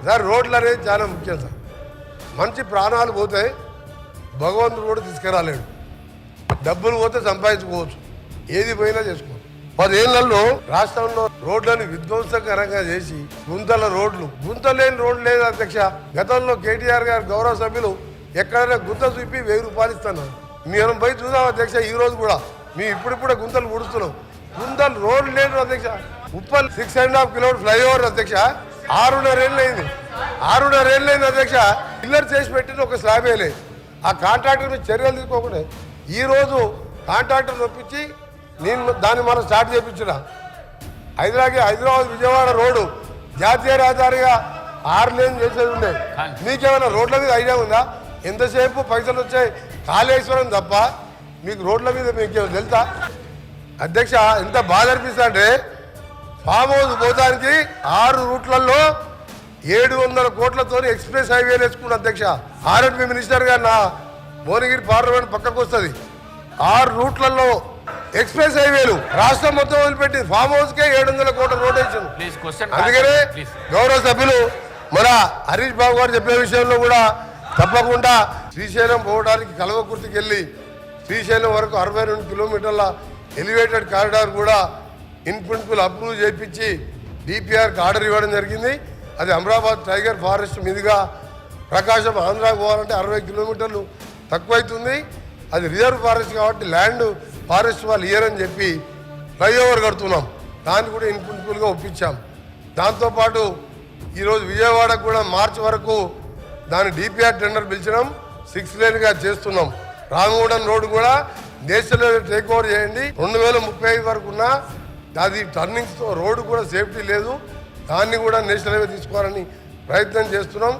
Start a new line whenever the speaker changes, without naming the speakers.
Sir రోడ్లు అనేది చాలా ముఖ్యం సార్. మంచి ప్రాణాలు పోతే భగవంతుడు కూడా తీసుకురాలేడు. డబ్బులు పోతే సంపాదించుకోవచ్చు, ఏది పోయినా చేసుకోవచ్చు. 10 ఏళ్లలో రాష్ట్రంలో రోడ్లను విధ్వంసకరంగా చేసి గుంత లేని రోడ్లు లేదు అధ్యక్ష. గతంలో కేటీఆర్ గారు గౌరవ సభ్యులు ఎక్కడైనా గుంత చూపి 1000 రూపాయలు ఇస్తున్నారు. మేము పోయి చూద్దాం అధ్యక్ష. ఈ రోజు కూడా మేము ఇప్పుడిప్పుడే గుంతలు ముడుస్తున్నాం. గుంతలు రోడ్లు లేదు అధ్యక్ష. ఉప్పల్ 6.5 కిలోమీటర్ ఫ్లైఓవర్ అధ్యక్ష 6.5 ఏళ్ళు అయింది. 6.5 ఏళ్ళు అయింది అధ్యక్ష. పిల్లర్ చేసి పెట్టిన ఒక స్లాబ్ వేయలేదు. ఆ కాంట్రాక్టర్ మీద చర్యలు తీసుకోకుండా ఈరోజు కాంట్రాక్టర్ ఒప్పించి నేను దాన్ని మనం స్టార్ట్ చేయించిన. హైదరాబాద్ విజయవాడ రోడ్డు జాతీయ రహదారిగా 6 లేన్ చేసేది ఉండే. మీకేమైనా రోడ్ల మీద ఐడియా ఉందా? ఎంతసేపు పైసలు వచ్చాయి కాళేశ్వరం తప్ప మీకు రోడ్ల మీద మీకు తెలుసా అధ్యక్ష? ఎంత బాధ అనిపిస్తా అంటే ఫామ్ హౌస్ పోతానికి 6 రూట్లలో 700 కోట్లతో ఎక్స్ప్రెస్ హైవే వేసుకున్న అధ్యక్ష. ఆర్ఎండ్బి మినిస్టర్ గారు నా భువనగిరి పార్లమెంట్ పక్కకు వస్తుంది. 6 రూట్లలో ఎక్స్ప్రెస్ హైవేలు రాష్ట్రం మొత్తం వదిలిపెట్టి ఫామ్ హౌస్ కే 700 కోట్ల రోడ్ వేసాను. అందుకనే గౌరవ సభ్యులు మన హరీష్ బాబు గారు చెప్పే విషయంలో కూడా తప్పకుండా శ్రీశైలం పోవడానికి కల్వకుర్తికి వెళ్ళి శ్రీశైలం వరకు 62 కిలోమీటర్ల ఎలివేటెడ్ కారిడార్ కూడా ఇన్ ప్రిన్సిపల్ అప్రూవ్ చేయించి డిపిఆర్కి ఆర్డర్ ఇవ్వడం జరిగింది. అది అమరాబాద్ టైగర్ ఫారెస్ట్ మీదుగా ప్రకాశం ఆంధ్రాకు పోవాలంటే 60 కిలోమీటర్లు తక్కువైతుంది. అది రిజర్వ్ ఫారెస్ట్ కాబట్టి ల్యాండ్ ఫారెస్ట్ వాళ్ళు ఇయ్యరని చెప్పి ఫ్లైఓవర్ కడుతున్నాం. దాన్ని కూడా ఇన్ ప్రిన్సిపల్గా ఒప్పించాం. దాంతోపాటు ఈరోజు విజయవాడకు కూడా మార్చి వరకు దాని డిపిఆర్ టెండర్ పిలిచినాం. 6 లేన్గా చేస్తున్నాం. రామగూడెం రోడ్డు కూడా నేషనల్ హైవే టేక్ ఓవర్ చేయండి. 2035 వరకు ఉన్న అది టర్నింగ్స్తో రోడ్డు కూడా సేఫ్టీ లేదు. దాన్ని కూడా నేషనల్ హైవే తీసుకోవాలని ప్రయత్నం చేస్తున్నాం.